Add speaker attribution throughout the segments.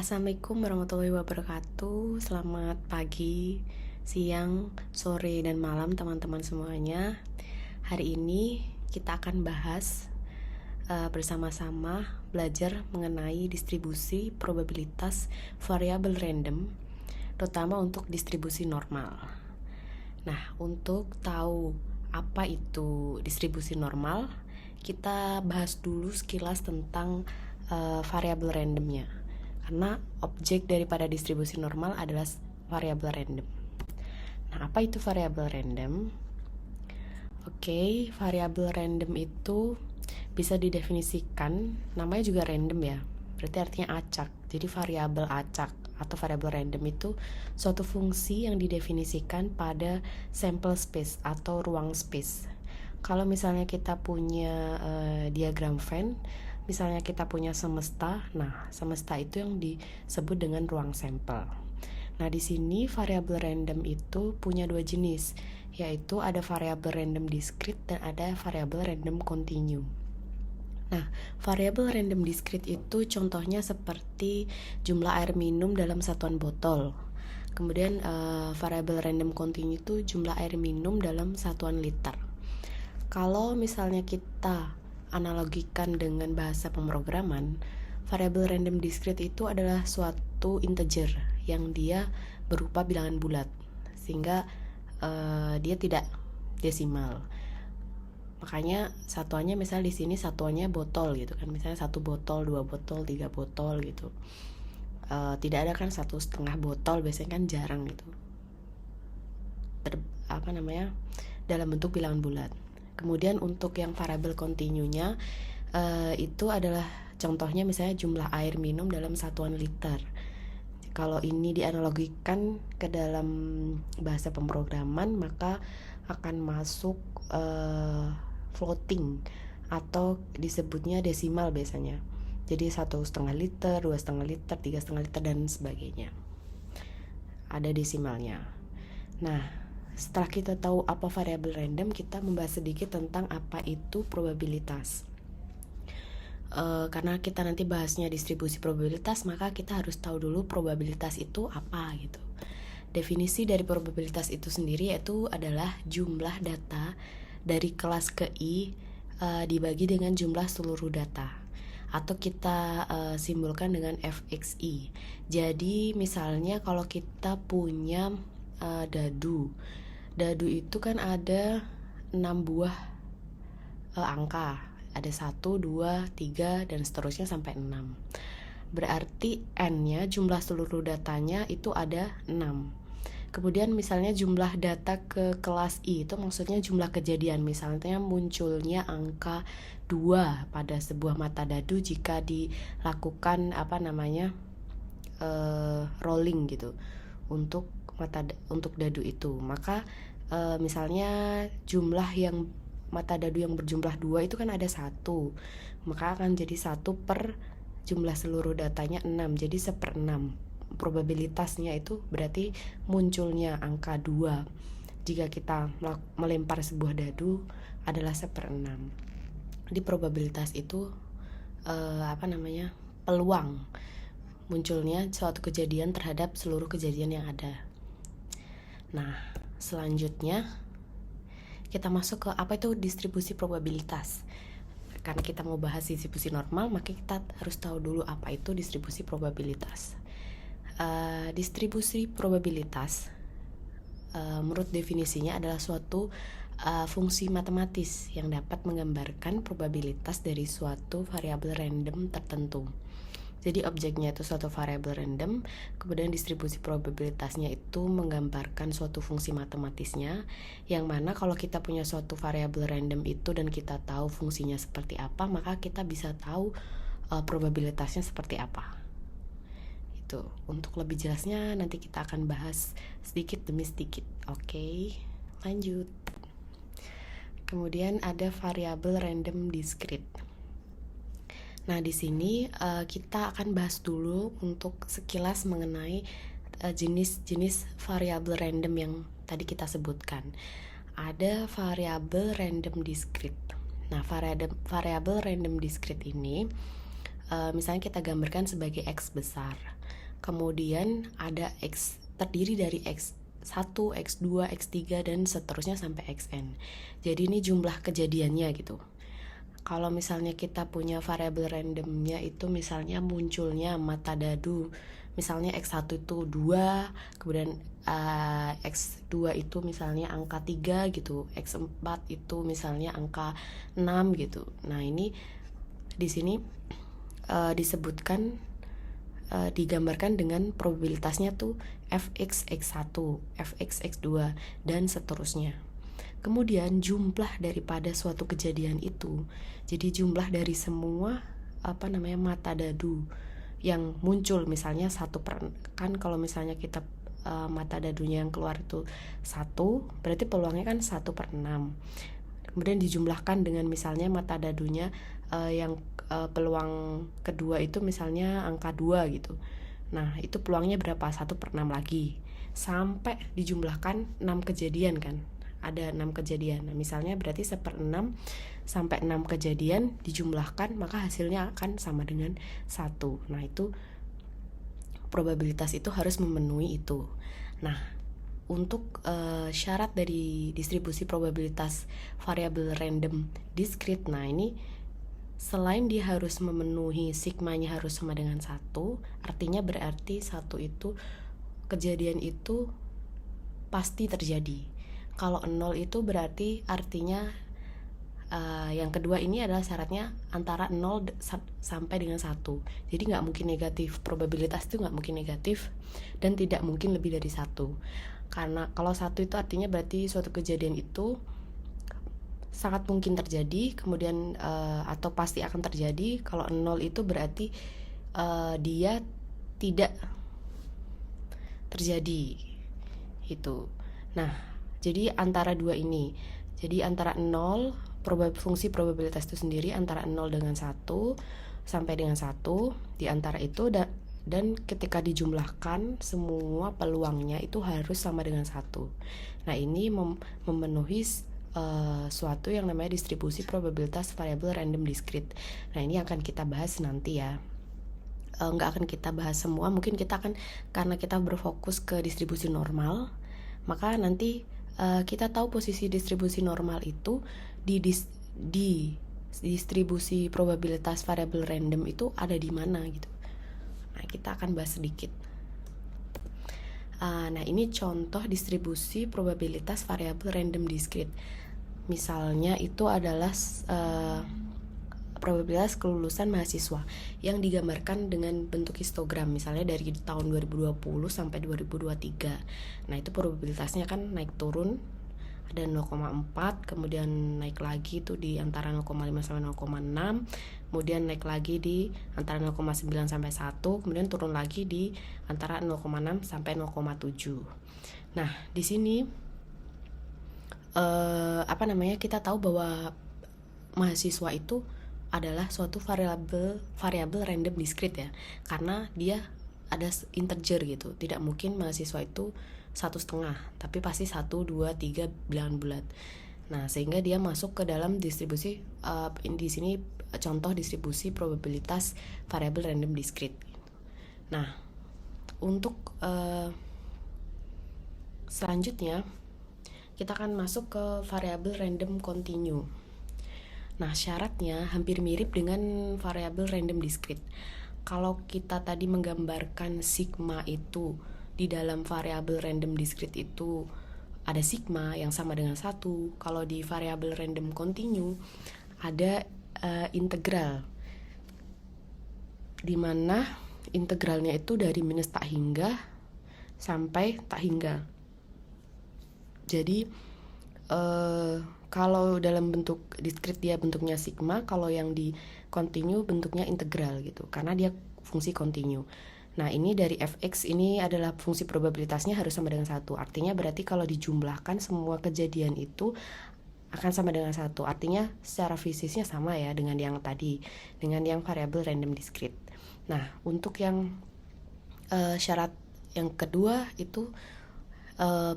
Speaker 1: Assalamualaikum warahmatullahi wabarakatuh. Selamat pagi, siang, sore, dan malam teman-teman semuanya. Hari ini kita akan bahas bersama-sama belajar mengenai distribusi probabilitas variabel random, terutama untuk distribusi normal. Nah, untuk tahu apa itu distribusi normal, kita bahas dulu sekilas tentang variabel randomnya. Karena objek daripada distribusi normal adalah variabel random. Nah, apa itu variabel random? Oke, variabel random itu bisa didefinisikan, namanya juga random ya. Berarti artinya acak. Jadi variabel acak atau variabel random itu suatu fungsi yang didefinisikan pada sample space atau ruang space. Kalau misalnya kita punya diagram Venn, misalnya kita punya semesta, nah semesta itu yang disebut dengan ruang sampel. Nah di sini variabel random itu punya dua jenis, yaitu ada variabel random discrete dan ada variabel random continue. Nah, variabel random discrete itu contohnya seperti jumlah air minum dalam satuan botol. Kemudian variabel random continue itu jumlah air minum dalam satuan liter. Kalau misalnya kita analogikan dengan bahasa pemrograman, variabel random discrete itu adalah suatu integer yang dia berupa bilangan bulat, sehingga dia tidak desimal. Makanya satuannya misalnya di sini satuannya botol gitu kan, misalnya 1 botol, 2 botol, 3 botol gitu. Tidak ada kan 1,5 botol, biasanya kan jarang gitu. Dalam bentuk bilangan bulat. Kemudian untuk yang variabel continue-nya itu adalah contohnya misalnya jumlah air minum dalam satuan liter. Kalau ini dianalogikan ke dalam bahasa pemrograman, maka akan masuk floating atau disebutnya desimal biasanya. Jadi 1,5 liter, 2,5 liter, 3,5 liter dan sebagainya. Ada desimalnya. Nah, setelah kita tahu apa variabel random, kita membahas sedikit tentang apa itu probabilitas. Karena kita nanti bahasnya distribusi probabilitas, maka kita harus tahu dulu probabilitas itu apa gitu. Definisi dari probabilitas itu sendiri yaitu adalah jumlah data dari kelas ke I dibagi dengan jumlah seluruh data, atau kita simbolkan dengan fxi. Jadi misalnya kalau kita punya dadu itu kan ada 6 buah angka, ada 1, 2, 3 dan seterusnya sampai 6. Berarti n-nya, jumlah seluruh datanya itu ada 6. Kemudian misalnya jumlah data ke kelas I itu maksudnya jumlah kejadian, misalnya munculnya angka 2 pada sebuah mata dadu jika dilakukan rolling gitu untuk dadu itu. Maka misalnya jumlah yang mata dadu yang berjumlah 2 itu kan ada 1, maka akan jadi 1 per jumlah seluruh datanya 6, jadi 1/6. Probabilitasnya itu berarti munculnya angka 2 jika kita melempar sebuah dadu adalah 1/6. Di probabilitas itu peluang munculnya suatu kejadian terhadap seluruh kejadian yang ada. Nah, selanjutnya kita masuk ke apa itu distribusi probabilitas. Karena kita mau bahas distribusi normal, maka kita harus tahu dulu apa itu distribusi probabilitas. Distribusi probabilitas menurut definisinya adalah suatu fungsi matematis yang dapat menggambarkan probabilitas dari suatu variabel random tertentu. Jadi objeknya itu suatu variabel random, kemudian distribusi probabilitasnya itu menggambarkan suatu fungsi matematisnya, yang mana kalau kita punya suatu variabel random itu dan kita tahu fungsinya seperti apa, maka kita bisa tahu probabilitasnya seperti apa. Itu untuk lebih jelasnya nanti kita akan bahas sedikit demi sedikit. Oke, lanjut. Kemudian ada variabel random discrete. Nah, di sini kita akan bahas dulu untuk sekilas mengenai jenis-jenis variabel random yang tadi kita sebutkan. Ada variabel random discrete. Nah, variabel random discrete ini misalnya kita gambarkan sebagai X besar. Kemudian ada X terdiri dari X1, X2, X3 dan seterusnya sampai Xn. Jadi ini jumlah kejadiannya gitu. Kalau misalnya kita punya variabel randomnya itu misalnya munculnya mata dadu, misalnya X1 itu 2, kemudian X2 itu misalnya angka 3 gitu, X4 itu misalnya angka 6 gitu. Nah, ini di sini disebutkan digambarkan dengan probabilitasnya tuh fx x1, fx x2 dan seterusnya. Kemudian jumlah daripada suatu kejadian itu, jadi jumlah dari semua mata dadu yang muncul, misalnya kan kalau misalnya kita mata dadunya yang keluar itu 1, berarti peluangnya kan 1/6. Kemudian dijumlahkan dengan misalnya mata dadunya yang peluang kedua itu misalnya angka 2 gitu. Nah, itu peluangnya berapa? 1/6 lagi. Sampai dijumlahkan 6 kejadian kan. Ada 6 kejadian. Nah, misalnya berarti 1/6 sampai 6 kejadian dijumlahkan, maka hasilnya akan sama dengan 1. Nah, itu probabilitas itu harus memenuhi itu. Nah, untuk syarat dari distribusi probabilitas variabel random discrete, nah ini selain dia harus memenuhi sigmanya harus sama dengan 1, artinya berarti 1 itu kejadian itu pasti terjadi. Kalau 0 itu berarti artinya yang kedua ini adalah syaratnya antara 0 sampai dengan 1. Jadi nggak mungkin negatif, probabilitas itu nggak mungkin negatif dan tidak mungkin lebih dari 1. Karena kalau 1 itu artinya berarti suatu kejadian itu sangat mungkin terjadi, kemudian atau pasti akan terjadi. Kalau 0 itu berarti dia tidak terjadi itu. Nah, jadi antara dua ini, jadi antara 0, fungsi probabilitas itu sendiri antara 0 dengan 1 sampai dengan 1, di antara itu dan ketika dijumlahkan semua peluangnya itu harus sama dengan 1. Nah, ini memenuhi suatu yang namanya distribusi probabilitas variabel random discrete. Nah, ini akan kita bahas nanti ya. Nggak akan kita bahas semua, mungkin kita akan, karena kita berfokus ke distribusi normal, maka nanti kita tahu posisi distribusi normal itu di distribusi probabilitas variabel random itu ada di mana gitu. Nah, kita akan bahas sedikit. Nah, ini contoh distribusi probabilitas variabel random discrete. Misalnya itu adalah probabilitas kelulusan mahasiswa yang digambarkan dengan bentuk histogram, misalnya dari tahun 2020 sampai 2023. Nah, itu probabilitasnya kan naik turun, ada 0,4, kemudian naik lagi itu di antara 0,5 sampai 0,6, kemudian naik lagi di antara 0,9 sampai 1, kemudian turun lagi di antara 0,6 sampai 0,7. Nah, di sini kita tahu bahwa mahasiswa itu adalah suatu variabel random discrete ya, karena dia ada integer gitu. Tidak mungkin mahasiswa itu 1/2, tapi pasti 1, 2, 3 bilangan bulat. Nah, sehingga dia masuk ke dalam distribusi di sini contoh distribusi probabilitas variabel random discrete. Nah, untuk selanjutnya kita akan masuk ke variabel random continue. Nah, syaratnya hampir mirip dengan variabel random discrete. Kalau kita tadi menggambarkan sigma itu di dalam variabel random discrete itu ada sigma yang sama dengan 1. Kalau di variabel random continue ada integral, di mana integralnya itu dari minus tak hingga sampai tak hingga. Jadi kalau dalam bentuk discrete dia bentuknya sigma, kalau yang di continue bentuknya integral gitu, karena dia fungsi continue. Nah, ini dari fx ini adalah fungsi probabilitasnya harus sama dengan 1. Artinya berarti kalau dijumlahkan semua kejadian itu akan sama dengan 1. Artinya secara fisiknya sama ya dengan yang tadi, dengan yang variabel random discrete. Nah, untuk yang syarat yang kedua itu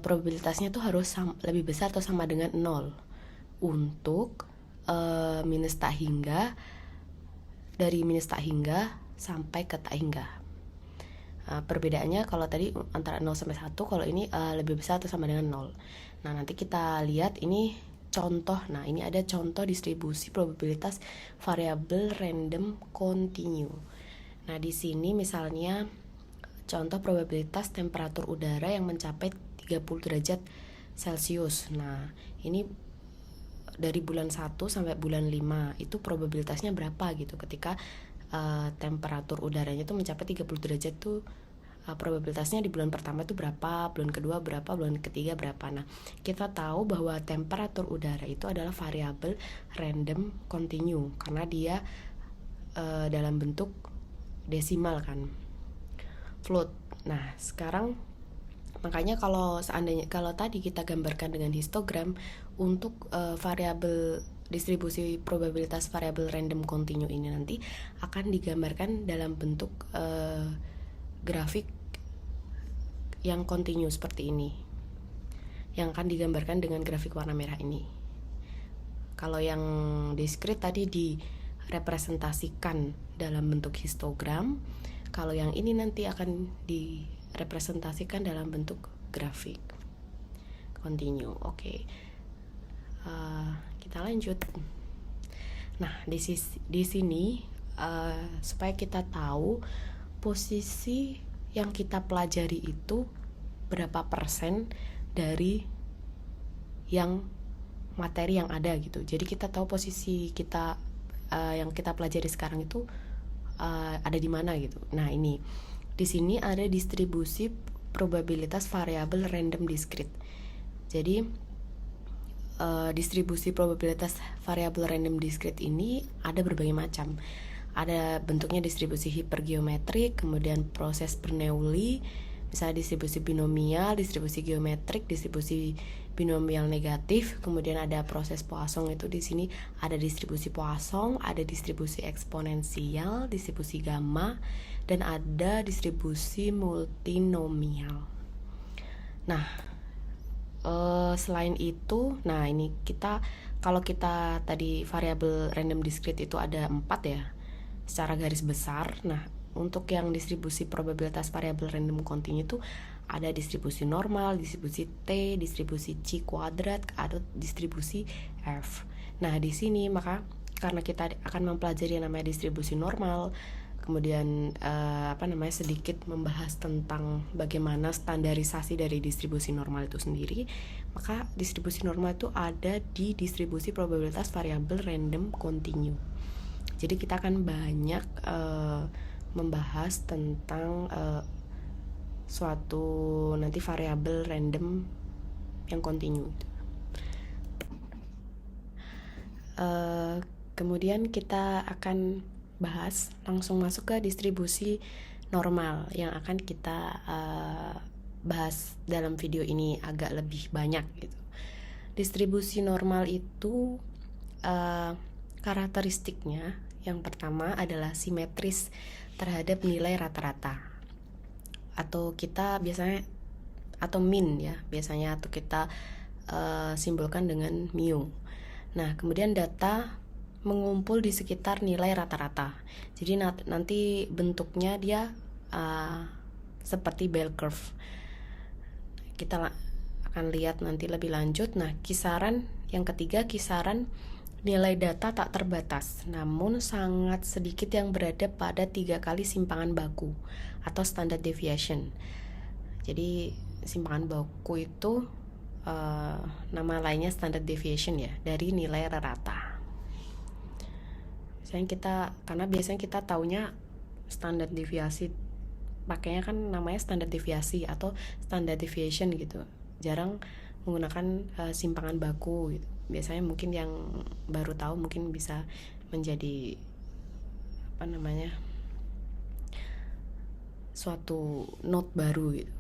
Speaker 1: probabilitasnya tuh harus lebih besar atau sama dengan 0. Untuk minus tak hingga dari minus tak hingga sampai ke tak hingga. Perbedaannya kalau tadi antara 0 sampai 1, kalau ini lebih besar atau sama dengan 0. Nah, nanti kita lihat ini contoh. Nah, ini ada contoh distribusi probabilitas variabel random continue. Nah, di sini misalnya contoh probabilitas temperatur udara yang mencapai 30 derajat Celcius. Nah, ini dari bulan 1 sampai bulan 5 itu probabilitasnya berapa gitu. Ketika temperatur udaranya tuh mencapai 30 derajat tuh probabilitasnya di bulan pertama itu berapa, bulan kedua berapa, bulan ketiga berapa. Nah, kita tahu bahwa temperatur udara itu adalah variabel random continue karena dia dalam bentuk desimal kan, float. Nah, sekarang makanya kalau tadi kita gambarkan dengan histogram untuk variabel distribusi probabilitas variabel random continue ini nanti akan digambarkan dalam bentuk grafik yang continue seperti ini, yang akan digambarkan dengan grafik warna merah ini. Kalau yang discrete tadi direpresentasikan dalam bentuk histogram, kalau yang ini nanti akan direpresentasikan dalam bentuk grafik continue. Oke. Kita lanjut. Nah, di sini supaya kita tahu posisi yang kita pelajari itu berapa persen dari yang materi yang ada gitu. Jadi kita tahu posisi kita yang kita pelajari sekarang itu ada di mana gitu. Nah, ini di sini ada distribusi probabilitas variabel random discrete. Jadi distribusi probabilitas variabel random discrete ini ada berbagai macam. Ada bentuknya distribusi hipergeometrik, kemudian proses Bernoulli, misalnya distribusi binomial, distribusi geometrik, distribusi binomial negatif, kemudian ada proses Poisson. Itu di sini ada distribusi Poisson, ada distribusi eksponensial, distribusi gamma, dan ada distribusi multinomial. Nah, selain itu, nah ini kalau kita tadi variabel random discrete itu ada 4 ya, secara garis besar. Nah, untuk yang distribusi probabilitas variabel random continue itu ada distribusi normal, distribusi T, distribusi C kuadrat, atau distribusi F. Nah, di sini maka karena kita akan mempelajari yang namanya distribusi normal, kemudian sedikit membahas tentang bagaimana standarisasi dari distribusi normal itu sendiri, maka distribusi normal itu ada di distribusi probabilitas variabel random continue. Jadi kita akan banyak membahas tentang suatu nanti variabel random yang continue. Kemudian kita akan langsung masuk ke distribusi normal yang akan kita bahas dalam video ini agak lebih banyak gitu. Distribusi normal itu karakteristiknya yang pertama adalah simetris terhadap nilai rata-rata, atau kita biasanya atau mean ya biasanya, atau kita simbolkan dengan mu. Nah, kemudian data mengumpul di sekitar nilai rata-rata. Jadi nanti bentuknya dia seperti bell curve. Kita akan lihat nanti lebih lanjut. Nah, yang ketiga, kisaran nilai data tak terbatas, namun sangat sedikit yang berada pada 3 kali simpangan baku atau standard deviation. Jadi simpangan baku itu nama lainnya standard deviation ya, dari nilai rata. Karena biasanya kita taunya standar deviasi, pakainya kan namanya standar deviasi atau standard deviation gitu. Jarang menggunakan simpangan baku gitu. Biasanya mungkin yang baru tahu mungkin bisa menjadi suatu note baru gitu.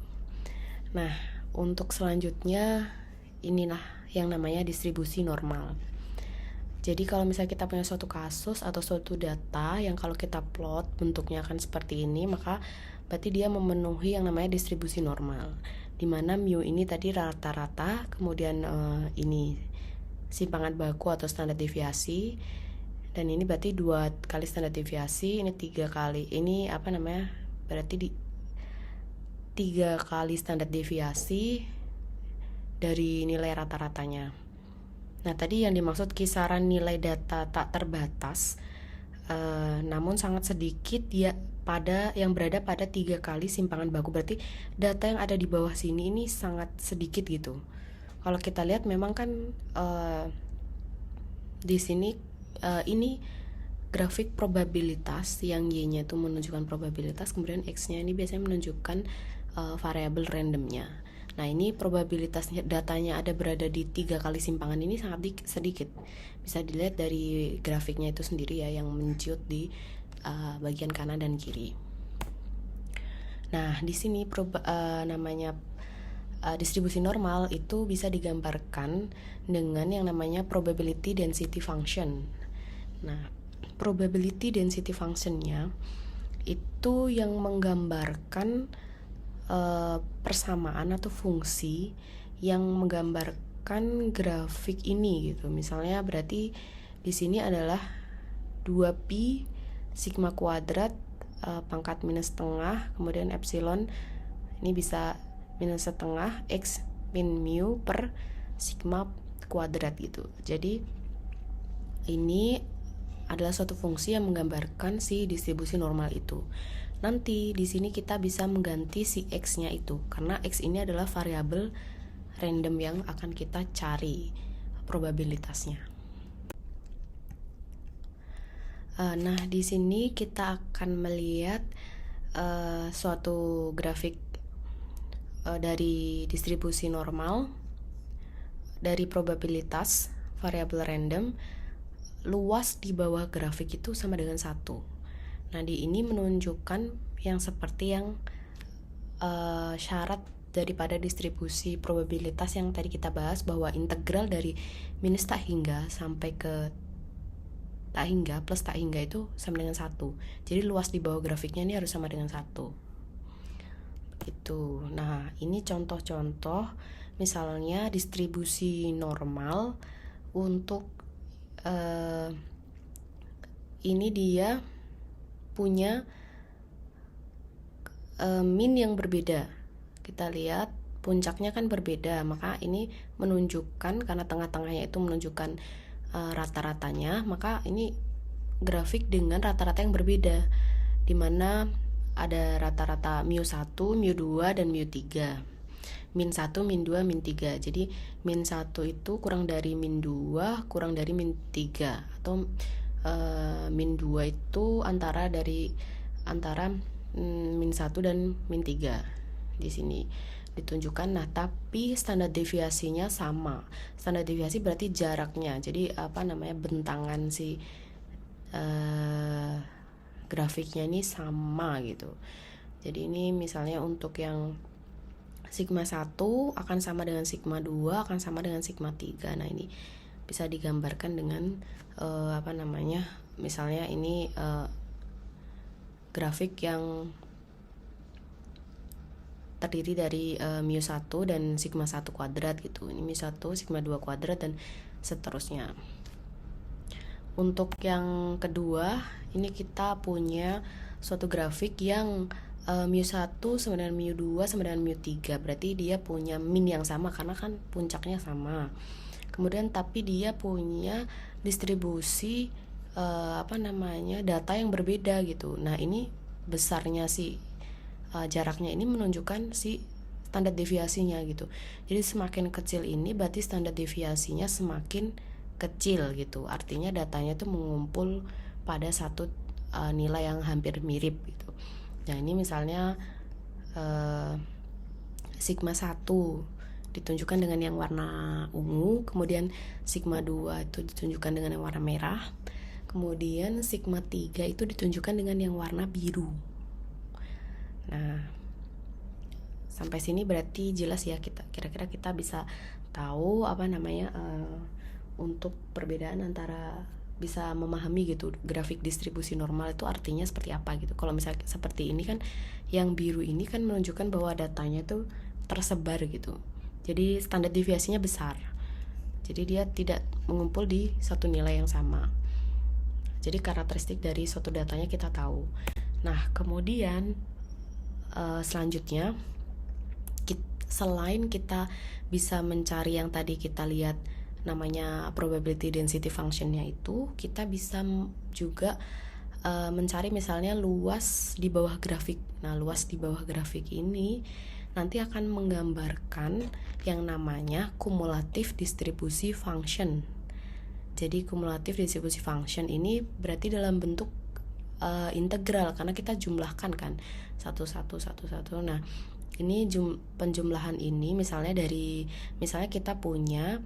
Speaker 1: Nah, untuk selanjutnya inilah yang namanya distribusi normal. Jadi kalau misalnya kita punya suatu kasus atau suatu data yang kalau kita plot bentuknya akan seperti ini, maka berarti dia memenuhi yang namanya distribusi normal, di mana mu ini tadi rata-rata, kemudian ini simpangan baku atau standar deviasi, Dan ini berarti 2 kali standar deviasi, ini 3 kali, ini berarti 3 kali standar deviasi dari nilai rata-ratanya. Nah, tadi yang dimaksud kisaran nilai data tak terbatas, namun sangat sedikit ya pada yang berada pada 3 kali simpangan baku. Berarti data yang ada di bawah sini ini sangat sedikit gitu. Kalau kita lihat memang kan di sini ini grafik probabilitas, yang Y-nya itu menunjukkan probabilitas, kemudian X-nya ini biasanya menunjukkan variabel randomnya. Nah, ini probabilitas datanya ada berada di 3 kali simpangan ini sangat sedikit. Bisa dilihat dari grafiknya itu sendiri ya, yang menciut di bagian kanan dan kiri. Nah, di sini distribusi normal itu bisa digambarkan dengan yang namanya probability density function. Nah, probability density function-nya itu yang menggambarkan persamaan atau fungsi yang menggambarkan grafik ini gitu. Misalnya berarti di sini adalah 2pi sigma kuadrat pangkat minus setengah, kemudian epsilon ini bisa minus setengah x min mu per sigma kuadrat gitu. Jadi ini adalah suatu fungsi yang menggambarkan si distribusi normal itu. Nanti di sini kita bisa mengganti si x-nya itu, karena x ini adalah variabel random yang akan kita cari probabilitasnya. Nah, di sini kita akan melihat suatu grafik dari distribusi normal dari probabilitas variabel random. Luas di bawah grafik itu sama dengan 1. Nah, di ini menunjukkan yang seperti yang syarat daripada distribusi probabilitas yang tadi kita bahas, bahwa integral dari minus tak hingga sampai ke tak hingga plus tak hingga itu sama dengan 1. Jadi luas di bawah grafiknya ini harus sama dengan 1. Gitu. Nah, ini contoh-contoh misalnya distribusi normal untuk ini dia punya min yang berbeda. Kita lihat puncaknya kan berbeda, maka ini menunjukkan, karena tengah-tengahnya itu menunjukkan rata-ratanya, maka ini grafik dengan rata-rata yang berbeda, dimana ada rata-rata mu1, mu2, dan mu3. Min 1, min 2, min 3. Jadi min 1 itu kurang dari min 2, kurang dari min 3. Atau min 2 itu antara min 1 dan min 3. Di sini ditunjukkan. Nah, tapi standar deviasinya sama. Standar deviasi berarti jaraknya. Jadi bentangan si grafiknya ini sama gitu. Jadi ini misalnya untuk yang sigma 1 akan sama dengan sigma 2 akan sama dengan sigma 3. Nah, ini bisa digambarkan dengan misalnya ini grafik yang terdiri dari mu 1 dan sigma 1 kuadrat gitu. Ini mu 1, sigma 2 kuadrat dan seterusnya. Untuk yang kedua, ini kita punya suatu grafik yang mu 1 sama dengan mu 2 sama dengan mu 3. Berarti dia punya min yang sama karena kan puncaknya sama. Kemudian tapi dia punya distribusi data yang berbeda gitu. Nah, ini besarnya si jaraknya ini menunjukkan si standar deviasinya gitu. Jadi semakin kecil ini berarti standar deviasinya semakin kecil gitu. Artinya datanya itu mengumpul pada satu nilai yang hampir mirip gitu. Nah, ini misalnya sigma 1 ditunjukkan dengan yang warna ungu, kemudian sigma 2 itu ditunjukkan dengan yang warna merah, kemudian sigma 3 itu ditunjukkan dengan yang warna biru. Nah, sampai sini berarti jelas ya, kira-kira kita bisa tahu untuk perbedaan antara, bisa memahami gitu grafik distribusi normal itu artinya seperti apa gitu. Kalau misalnya seperti ini kan, yang biru ini kan menunjukkan bahwa datanya tuh tersebar gitu. Jadi standar deviasinya besar. Jadi dia tidak mengumpul di satu nilai yang sama. Jadi karakteristik dari suatu datanya kita tahu. Nah, kemudian selanjutnya selain kita bisa mencari yang tadi kita lihat namanya probability density functionnya itu, kita bisa juga mencari misalnya luas di bawah grafik. Nah, luas di bawah grafik ini nanti akan menggambarkan yang namanya kumulatif distribusi function. Jadi kumulatif distribusi function ini berarti dalam bentuk integral, karena kita jumlahkan kan satu-satu. Nah, ini penjumlahan ini misalnya kita punya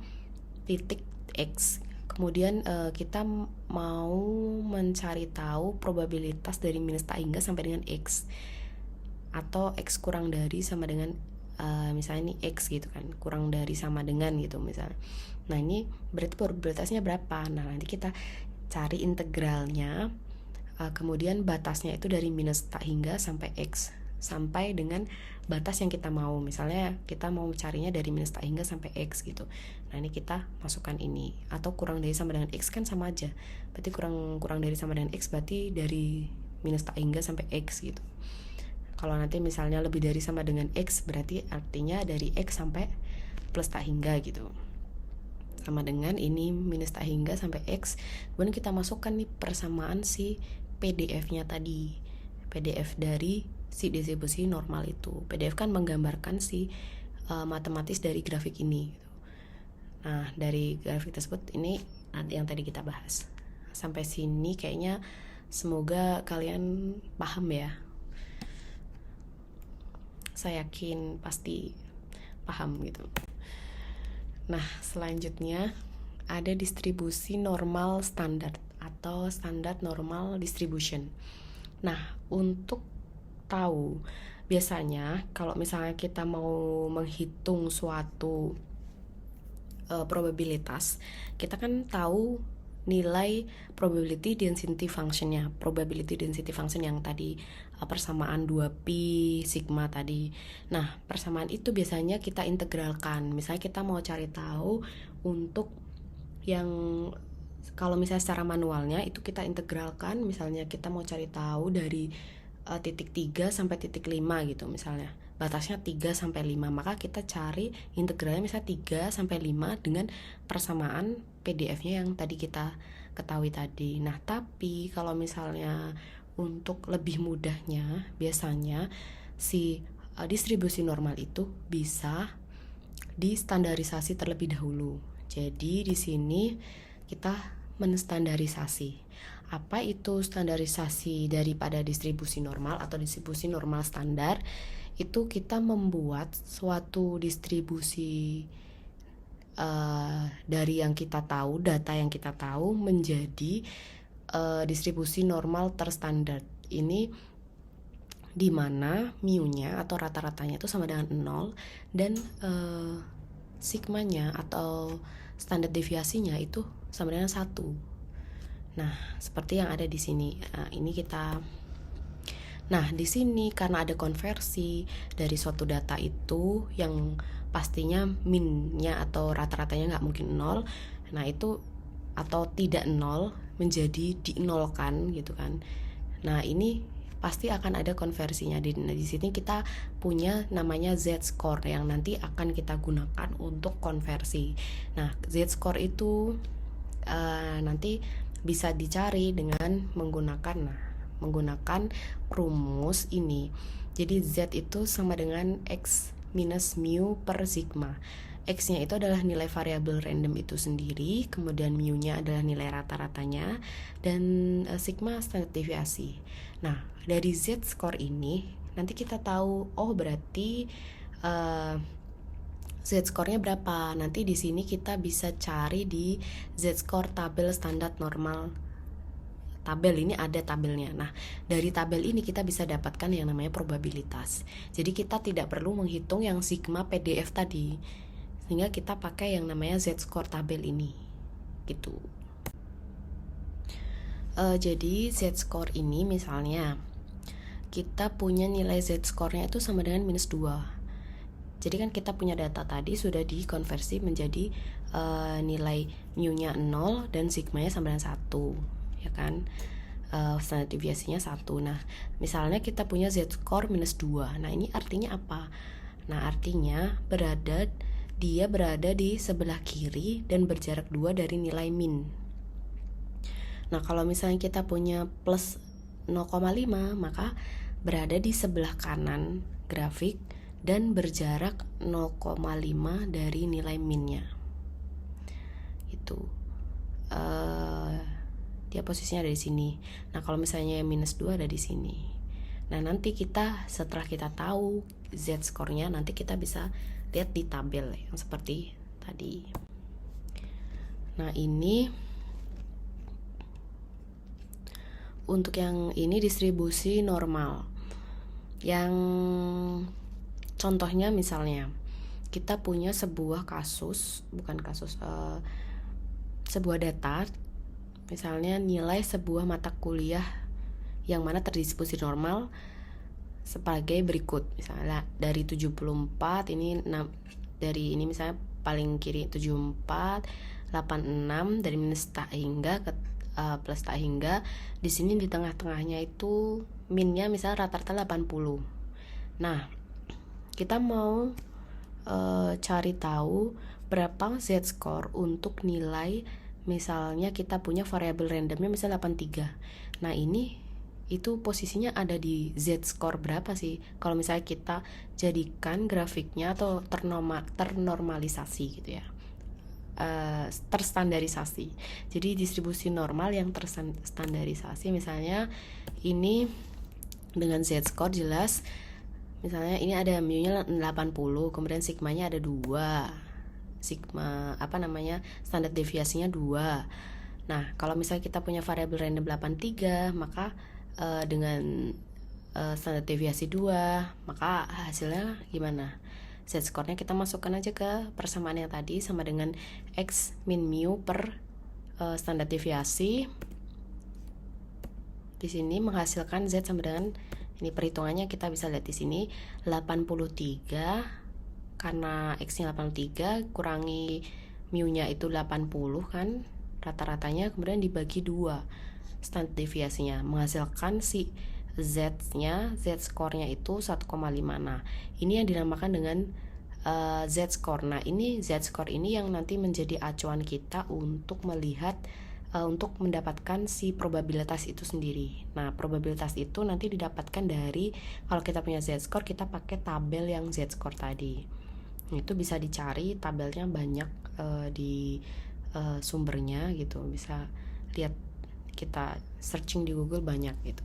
Speaker 1: titik X, kemudian kita mau mencari tahu probabilitas dari minus tak hingga sampai dengan X, atau X kurang dari sama dengan misalnya ini X gitu kan, kurang dari sama dengan gitu misalnya. Nah, ini berarti probabilitasnya berapa. Nah, nanti kita cari integralnya, kemudian batasnya itu dari minus tak hingga sampai X, sampai dengan batas yang kita mau. Misalnya kita mau carinya dari minus tak hingga sampai X gitu. Nah, ini kita masukkan ini, atau kurang dari sama dengan X kan sama aja, berarti kurang dari sama dengan X berarti dari minus tak hingga sampai X gitu. Kalau nanti misalnya lebih dari sama dengan X, berarti artinya dari X sampai plus tak hingga gitu. Sama dengan ini minus tak hingga sampai X. Kemudian kita masukkan nih persamaan si PDF-nya tadi, PDF dari si distribusi normal itu. PDF kan menggambarkan si matematis dari grafik ini. Nah, dari grafik tersebut ini nanti yang tadi kita bahas. Sampai sini kayaknya semoga kalian paham ya. Saya yakin pasti paham gitu. Nah, selanjutnya ada distribusi normal standar atau standar normal distribution. Nah, untuk tahu, biasanya kalau misalnya kita mau menghitung suatu probabilitas, kita kan tahu nilai probability density functionnya, probability density function yang tadi persamaan 2pi sigma tadi. Nah, persamaan itu biasanya kita integralkan. Misalnya kita mau cari tahu untuk yang kalau misalnya secara manualnya itu kita integralkan, misalnya kita mau cari tahu dari titik 3 sampai titik 5 gitu misalnya. Batasnya 3 sampai 5, maka kita cari integralnya misalnya 3 sampai 5 dengan persamaan PDF-nya yang tadi kita ketahui tadi. Nah, tapi kalau misalnya untuk lebih mudahnya, biasanya si distribusi normal itu bisa distandarisasi terlebih dahulu. Jadi di sini kita menstandarisasi. Apa itu standarisasi daripada distribusi normal atau distribusi normal standar? Itu kita membuat suatu distribusi dari yang kita tahu, data yang kita tahu menjadi distribusi normal terstandar. Ini di mana mu-nya atau rata-ratanya itu sama dengan 0 dan sigmanya atau standar deviasinya itu sama dengan 1. Nah, seperti yang ada di sini. Nah, di sini karena ada konversi dari suatu data itu yang pastinya min-nya atau rata-ratanya nggak mungkin 0. Nah, itu atau tidak 0 menjadi di-nolkan gitu kan. Nah, ini pasti akan ada konversinya. Di sini kita punya namanya Z-score yang nanti akan kita gunakan untuk konversi. Nah, Z-score itu nanti bisa dicari dengan menggunakan rumus ini. Jadi Z itu sama dengan X minus mu per sigma. X-nya itu adalah nilai variabel random itu sendiri, kemudian mu-nya adalah nilai rata-ratanya, dan sigma standar deviasi. Nah, dari Z-score ini nanti kita tahu, oh berarti Z-score-nya berapa. Nanti di sini kita bisa cari di Z-score tabel standar normal. Tabel ini ada tabelnya. Nah, dari tabel ini kita bisa dapatkan yang namanya probabilitas. Jadi kita tidak perlu menghitung yang sigma PDF tadi, sehingga kita pakai yang namanya Z-score tabel ini gitu. Jadi Z-score ini misalnya kita punya nilai Z-score-nya itu sama dengan minus 2. Jadi kan kita punya data tadi sudah dikonversi menjadi nilai mu-nya 0 dan sigma-nya sama dengan 1. ya kan. Standar deviasinya 1. Nah, misalnya kita punya z-score minus 2. Nah, ini artinya apa? Nah, artinya dia berada di sebelah kiri dan berjarak 2 dari nilai min. Nah, kalau misalnya kita punya plus 0,5, maka berada di sebelah kanan grafik dan berjarak 0,5 dari nilai minnya. Itu. Dia posisinya ada di sini. Nah, kalau misalnya minus 2 ada di sini. Nah, nanti setelah kita tahu z-score-nya, nanti kita bisa lihat di tabel yang seperti tadi. Nah, ini untuk yang ini distribusi normal. Yang contohnya misalnya kita punya sebuah sebuah data, misalnya nilai sebuah mata kuliah yang mana terdistribusi normal sebagai berikut. Misalnya dari 74 dari ini misalnya paling kiri 74, 86 dari minus tak hingga ke plus tak hingga. Di sini di tengah-tengahnya itu minnya misalnya rata-rata 80. Nah, kita mau cari tahu berapa z-score untuk nilai, misalnya kita punya variabel randomnya misalnya 83. Nah, itu posisinya ada di z-score berapa sih? Kalau misalnya kita jadikan grafiknya atau ternormalisasi gitu ya, terstandarisasi. Jadi distribusi normal yang terstandarisasi, misalnya ini dengan z-score jelas. Misalnya ini ada mu-nya 80, kemudian sigmanya ada 2. Sigma standar deviasinya 2. Nah, kalau misalnya kita punya variabel random 83, maka dengan standar deviasi 2, maka hasilnya gimana? Z-score-nya kita masukkan aja ke persamaan yang tadi, sama dengan X min mu per standar deviasi. Di sini menghasilkan Z sama dengan, ini perhitungannya kita bisa lihat di sini 83, karena X-nya 83 kurangi mu-nya itu 80 kan rata-ratanya, kemudian dibagi 2 standar deviasinya, menghasilkan si Z-score-nya itu 1,5. Nah, ini yang dinamakan dengan Z-score. Nah, ini Z-score ini yang nanti menjadi acuan kita untuk melihat untuk mendapatkan si probabilitas itu sendiri. Nah, probabilitas itu nanti didapatkan dari, kalau kita punya z-score, kita pakai tabel yang z-score tadi. Itu bisa dicari, tabelnya banyak di sumbernya gitu. Bisa lihat, kita searching di Google banyak gitu.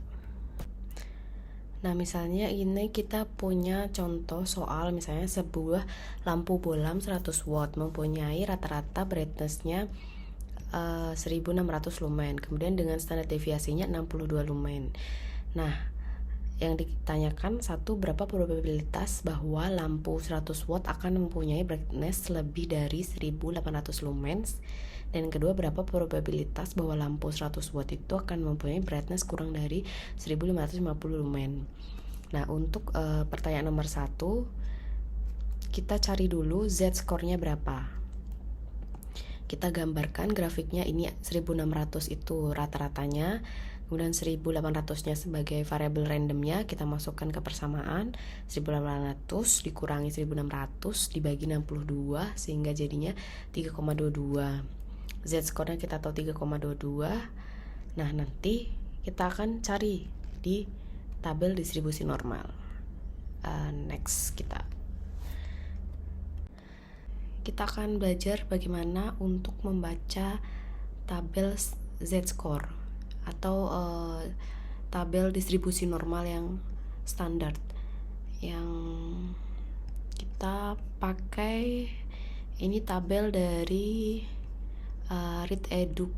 Speaker 1: Nah, misalnya ini kita punya contoh soal, misalnya sebuah lampu bolam 100 watt mempunyai rata-rata brightness-nya 1600 lumen, kemudian dengan standar deviasinya 62 lumen. Nah, yang ditanyakan, satu, berapa probabilitas bahwa lampu 100 watt akan mempunyai brightness lebih dari 1800 lumens, dan kedua, berapa probabilitas bahwa lampu 100 watt itu akan mempunyai brightness kurang dari 1550 lumen. Nah, untuk pertanyaan nomor 1, kita cari dulu z-score-nya berapa. Kita gambarkan grafiknya, ini 1600 itu rata-ratanya, kemudian 1800-nya sebagai variabel randomnya kita masukkan ke persamaan. 1800 dikurangi 1600 dibagi 62 sehingga jadinya 3,22. Z-score-nya kita tahu 3,22. Nah, nanti kita akan cari di tabel distribusi normal. Next, kita akan belajar bagaimana untuk membaca tabel z-score atau tabel distribusi normal yang standar. Yang kita pakai ini tabel dari Readedu.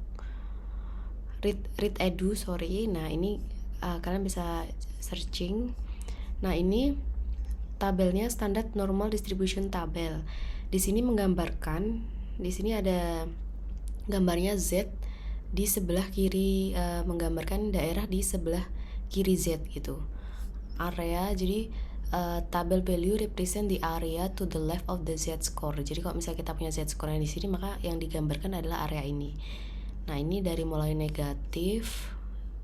Speaker 1: Nah, ini kalian bisa searching. Nah, ini tabelnya standard normal distribution tabel. Di sini menggambarkan, di sini ada gambarnya Z di sebelah kiri, menggambarkan daerah di sebelah kiri Z gitu. Area, jadi tabel value represent the area to the left of the Z-score. Jadi kalau misalnya kita punya Z-score yang di sini, maka yang digambarkan adalah area ini. Nah, ini dari mulai negatif,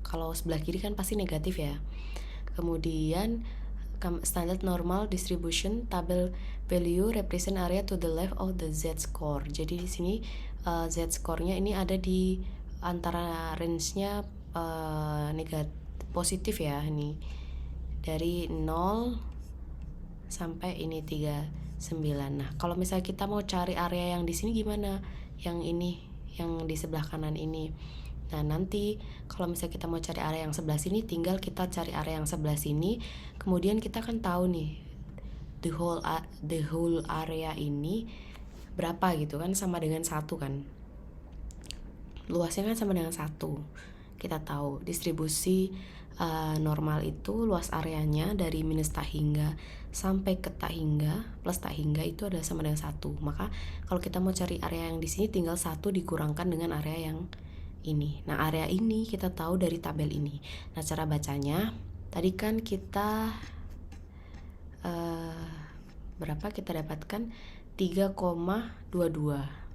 Speaker 1: kalau sebelah kiri kan pasti negatif ya. Kemudian standard normal distribution tabel value represent area to the left of the z-score. Jadi di sini z-score-nya ini ada di antara range-nya negatif positif ya, ini dari 0 sampai ini 39. Nah, kalau misalnya kita mau cari area yang di sini gimana? Yang ini, yang di sebelah kanan ini. Nah, nanti kalau misalnya kita mau cari area yang sebelah sini, tinggal kita cari area yang sebelah sini. Kemudian kita kan tahu nih the whole area ini berapa gitu kan, sama dengan 1 kan. Luasnya kan sama dengan 1. Kita tahu distribusi normal itu luas areanya dari minus tak hingga sampai ke tak hingga plus tak hingga itu adalah sama dengan 1. Maka kalau kita mau cari area yang di sini, tinggal 1 dikurangkan dengan area yang ini. Nah, area ini kita tahu dari tabel ini. Nah, cara bacanya tadi kan kita berapa kita dapatkan 3,22.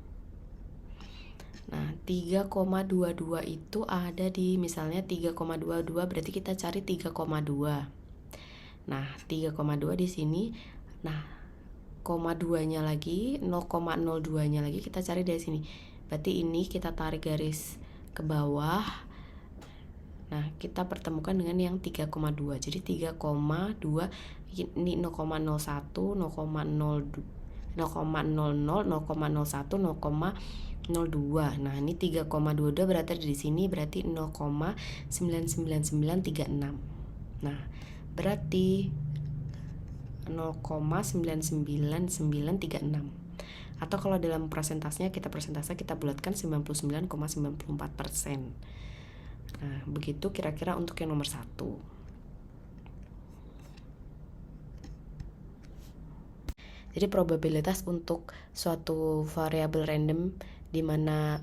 Speaker 1: Nah, 3,22 itu ada di misalnya 3,22, berarti kita cari 3,2. Nah, 3,2 di sini. Nah, koma 2-nya lagi, 0,02-nya lagi kita cari dari sini. Berarti ini kita tarik garis ke bawah. Nah, kita pertemukan dengan yang 3,2. Jadi 3,2 ini 0,01, 0,02, 0,01, Nah, ini 3,22 berarti di sini, berarti 0,99936. Nah, berarti 0,99936. Atau kalau dalam persentasenya kita bulatkan 99,94%. Nah, begitu kira-kira untuk yang nomor 1. Jadi probabilitas untuk suatu variabel random di mana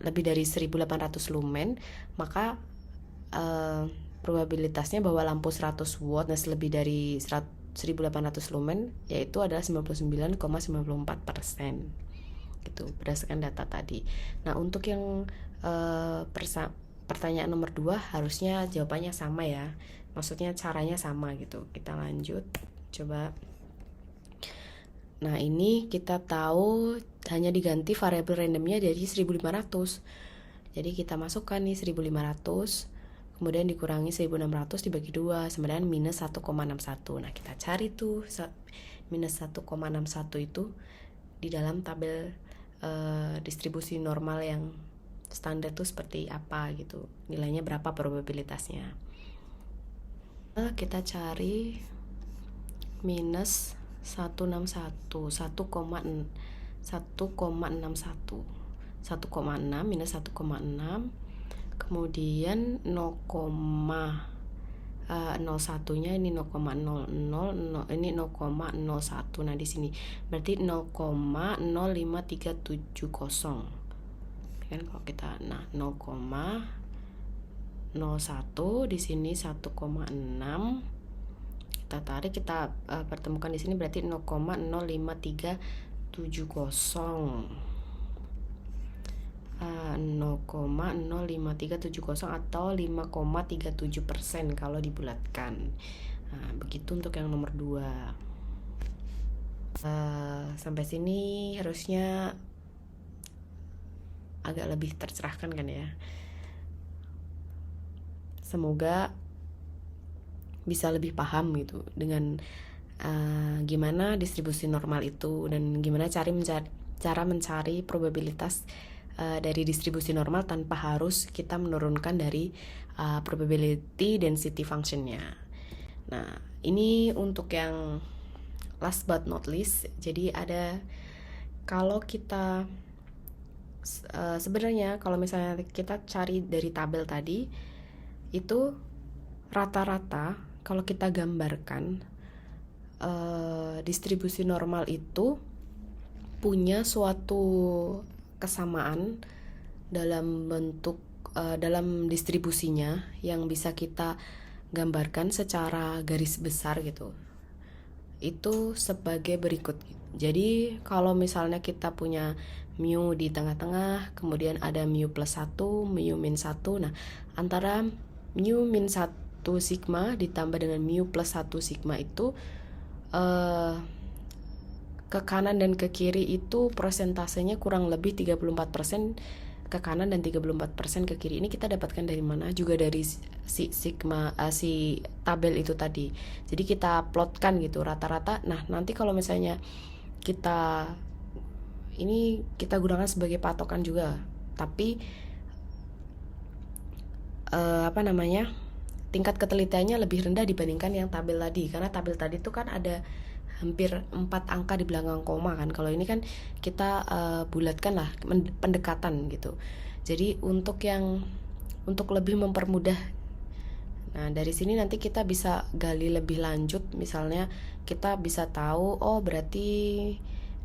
Speaker 1: lebih dari 1800 lumen, maka probabilitasnya bahwa lampu 100 watt dan lebih dari 1800 lumen yaitu adalah 99,94%. Gitu, berdasarkan data tadi. Nah, untuk yang pertanyaan nomor 2 harusnya jawabannya sama ya. Maksudnya caranya sama gitu. Kita lanjut. Coba. Nah, ini kita tahu hanya diganti variabel randomnya dari 1500. Jadi kita masukkan nih 1500, kemudian dikurangi 1600 dibagi 2 sama dengan minus 1,61. Nah, kita cari tuh minus 1,61 itu di dalam tabel distribusi normal yang standar tuh seperti apa gitu. Nilainya berapa probabilitasnya. Kita cari minus 161, 1,61, 1,6 minus 1,6, kemudian 0,01-nya ini 0,00, ini 0,01. Nah, di sini berarti 0,05370. Kan kalau kita 0,01 di sini 1,6. Kita tarik, kita pertemukan di sini berarti 0,05370. 0,05370 atau 5,37% kalau dibulatkan. Nah, begitu untuk yang nomor 2. Sampai sini harusnya agak lebih tercerahkan kan ya. Semoga bisa lebih paham gitu dengan gimana distribusi normal itu dan gimana cara mencari probabilitas dari distribusi normal tanpa harus kita menurunkan dari probability density functionnya. Nah, ini untuk yang last but not least. Jadi ada, kalau kita sebenarnya kalau misalnya kita cari dari tabel tadi itu rata-rata kalau kita gambarkan distribusi normal itu punya suatu kesamaan dalam bentuk dalam distribusinya yang bisa kita gambarkan secara garis besar gitu. Itu sebagai berikut. Jadi kalau misalnya kita punya mu di tengah-tengah, kemudian ada mu plus 1, mu min 1. Nah, antara mu min 1 sigma ditambah dengan mu plus 1 sigma itu ke kanan dan ke kiri itu persentasenya kurang lebih 34% ke kanan dan 34% ke kiri. Ini kita dapatkan dari mana? Juga dari si sigma si tabel itu tadi. Jadi kita plotkan gitu rata-rata. Nah, nanti kalau misalnya kita ini kita gunakan sebagai patokan juga. Tapi tingkat ketelitiannya lebih rendah dibandingkan yang tabel tadi, karena tabel tadi itu kan ada hampir 4 angka di belakang koma kan. Kalau ini kan kita bulatkan lah, pendekatan gitu. Jadi untuk lebih mempermudah, nah dari sini nanti kita bisa gali lebih lanjut. Misalnya kita bisa tahu, oh berarti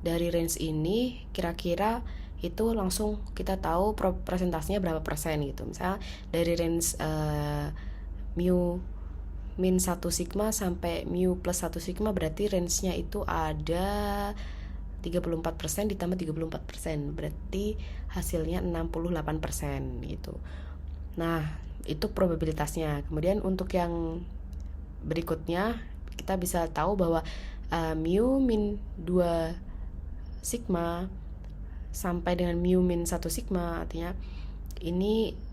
Speaker 1: dari range ini kira-kira itu langsung kita tahu presentasinya berapa persen gitu. Misalnya dari range mu min 1 sigma sampai mu plus 1 sigma, berarti range-nya itu ada 34% ditambah 34%, berarti hasilnya 68% gitu. Nah, itu probabilitasnya. Kemudian untuk yang berikutnya kita bisa tahu bahwa mu min 2 sigma sampai dengan mu min 1 sigma, artinya ini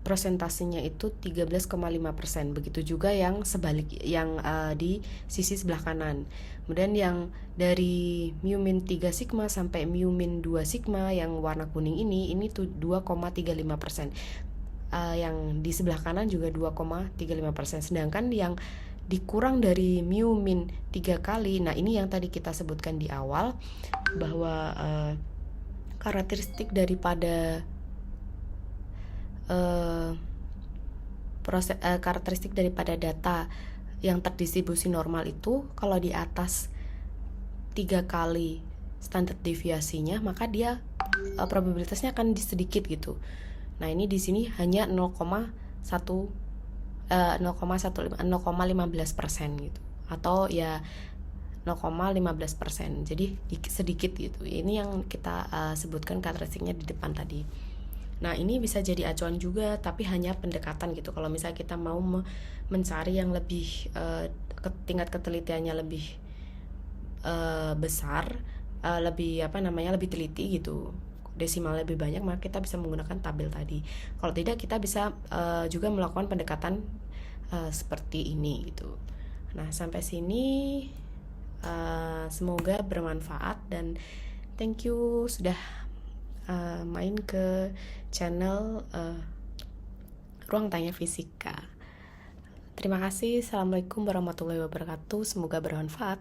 Speaker 1: presentasinya itu 13,5%. Begitu juga yang sebalik, yang di sisi sebelah kanan. Kemudian yang dari mu min 3 sigma sampai mu min 2 sigma yang warna kuning ini tuh 2,35%. Yang di sebelah kanan juga 2,35%. Sedangkan yang dikurang dari mu min 3 kali, nah ini yang tadi kita sebutkan di awal, bahwa karakteristik daripada karakteristik daripada data yang terdistribusi normal itu kalau di atas 3 kali standar deviasinya, maka dia probabilitasnya akan sedikit gitu. Nah, ini di sini hanya 0,15% gitu, atau ya 0,15%. Jadi sedikit gitu. Ini yang kita sebutkan karakteristiknya di depan tadi. Nah, ini bisa jadi acuan juga, tapi hanya pendekatan gitu. Kalau misalnya kita mau mencari yang lebih tingkat ketelitiannya lebih besar, lebih lebih teliti gitu, desimal lebih banyak, maka kita bisa menggunakan tabel tadi. Kalau tidak, kita bisa juga melakukan pendekatan seperti ini gitu. Nah, sampai sini semoga bermanfaat, dan thank you sudah main ke channel Ruang Tanya Fisika. Terima kasih. Assalamualaikum warahmatullahi wabarakatuh. Semoga bermanfaat.